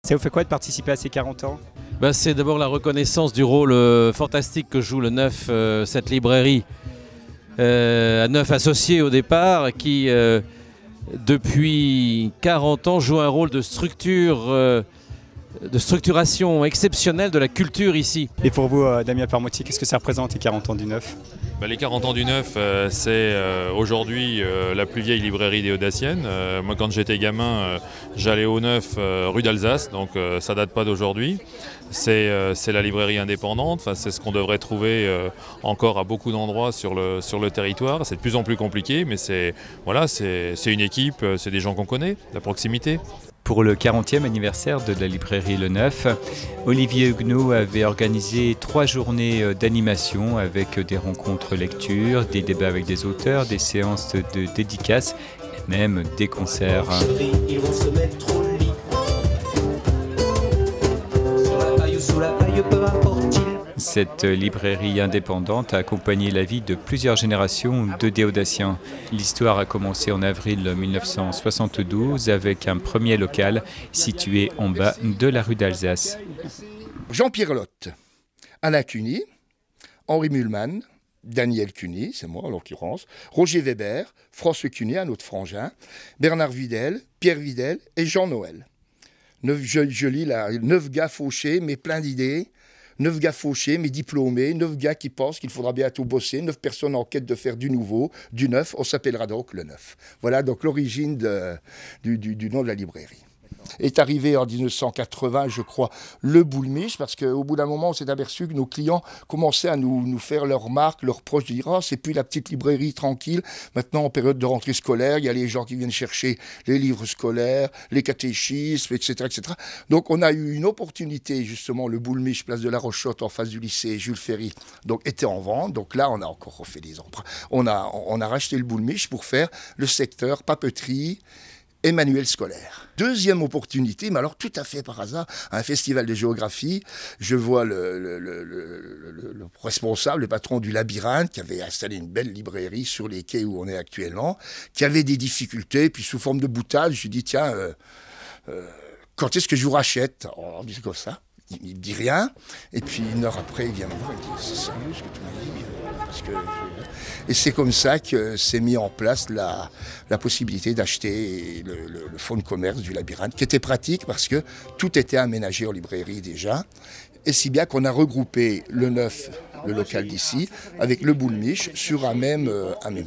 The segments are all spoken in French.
Ça vous fait quoi de participer à ces 40 ans? C'est d'abord la reconnaissance du rôle fantastique que joue le Neuf, cette librairie. À Neuf associé au départ, qui depuis 40 ans joue un rôle de structuration exceptionnelle de la culture ici. Et pour vous, Damien Parmentier, qu'est-ce que ça représente les 40 ans du Neuf? Les 40 ans du Neuf, c'est aujourd'hui la plus vieille librairie des Hauts-Daciennes. Moi, quand j'étais gamin, j'allais au Neuf rue d'Alsace, donc ça date pas d'aujourd'hui. C'est la librairie indépendante, c'est ce qu'on devrait trouver encore à beaucoup d'endroits sur le territoire. C'est de plus en plus compliqué, mais c'est une équipe, c'est des gens qu'on connaît, la proximité. Pour le 40e anniversaire de la librairie Le Neuf, Olivier Huguenot avait organisé 3 journées d'animation avec des rencontres lecture, des débats avec des auteurs, des séances de dédicaces et même des concerts. Ils vont se mettre au lit. Sur la paille ou sous la paille, peu importe-t-il. Cette librairie indépendante a accompagné la vie de plusieurs générations de déodaciens. L'histoire a commencé en avril 1972 avec un premier local situé en bas de la rue d'Alsace. Jean-Pierre Lotte, Alain Cuny, Henri Mulman, Daniel Cuny, c'est moi en l'occurrence, Roger Weber, François Cuny, un autre frangin, Bernard Videl, Pierre Videl et Jean Noël. Je lis là, 9 gars fauchés mais plein d'idées. 9 gars fauchés, mais diplômés, 9 gars qui pensent qu'il faudra bientôt bosser, 9 personnes en quête de faire du nouveau, du neuf, on s'appellera donc le Neuf. Voilà donc l'origine du nom de la librairie. Est arrivé en 1980, je crois, le boulmiche, parce qu'au bout d'un moment, on s'est aperçu que nos clients commençaient à nous faire leurs remarques, leurs proches, dire « Ah, c'est plus la petite librairie tranquille. Maintenant, en période de rentrée scolaire, il y a les gens qui viennent chercher les livres scolaires, les catéchismes, etc. etc. » Donc, on a eu une opportunité, justement, le boulmiche, place de la Rochotte, en face du lycée Jules Ferry, donc était en vente. Donc là, on a encore refait des emprunts. On a racheté le boulmiche pour faire le secteur papeterie et manuel scolaire. Deuxième opportunité, mais alors tout à fait par hasard, à un festival de géographie, je vois le responsable, le patron du Labyrinthe, qui avait installé une belle librairie sur les quais où on est actuellement, qui avait des difficultés, puis sous forme de boutade, je lui dis tiens, quand est-ce que je vous rachète? On dit comme ça. Il me dit rien, et puis une heure après, il vient me voir, il me dit c'est sérieux ce que tu m'as dit parce que... Et c'est comme ça que s'est mis en place la possibilité d'acheter le fonds de commerce du Labyrinthe, qui était pratique parce que tout était aménagé en librairie déjà, et si bien qu'on a regroupé le Neuf, le local d'ici, avec le boulmiche sur un même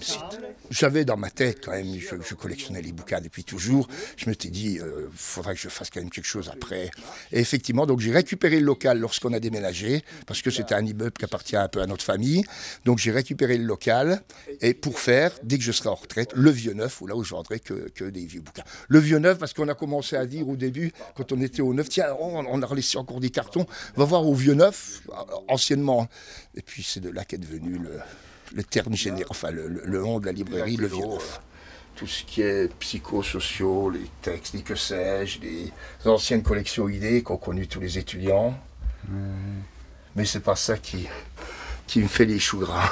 site. J'avais dans ma tête quand même, je collectionnais les bouquins depuis toujours, je m'étais dit, faudrait que je fasse quand même quelque chose après. Et effectivement, donc j'ai récupéré le local lorsqu'on a déménagé, parce que c'était un immeuble qui appartient un peu à notre famille, donc j'ai récupéré le local, et pour faire, dès que je serai en retraite, le vieux neuf, où là où je vendrai que des vieux bouquins. Le vieux neuf, parce qu'on a commencé à dire au début, quand on était au neuf, tiens, on a laissé encore des cartons, va voir au vieux neuf, anciennement. Et puis c'est de là qu'est devenu le terme général, enfin le nom de la librairie, le vieux neuf. Tout ce qui est psychosociaux, les textes, les que sais-je, les anciennes collections idées qu'ont connues tous les étudiants. Mais c'est pas ça qui me fait les choux gras.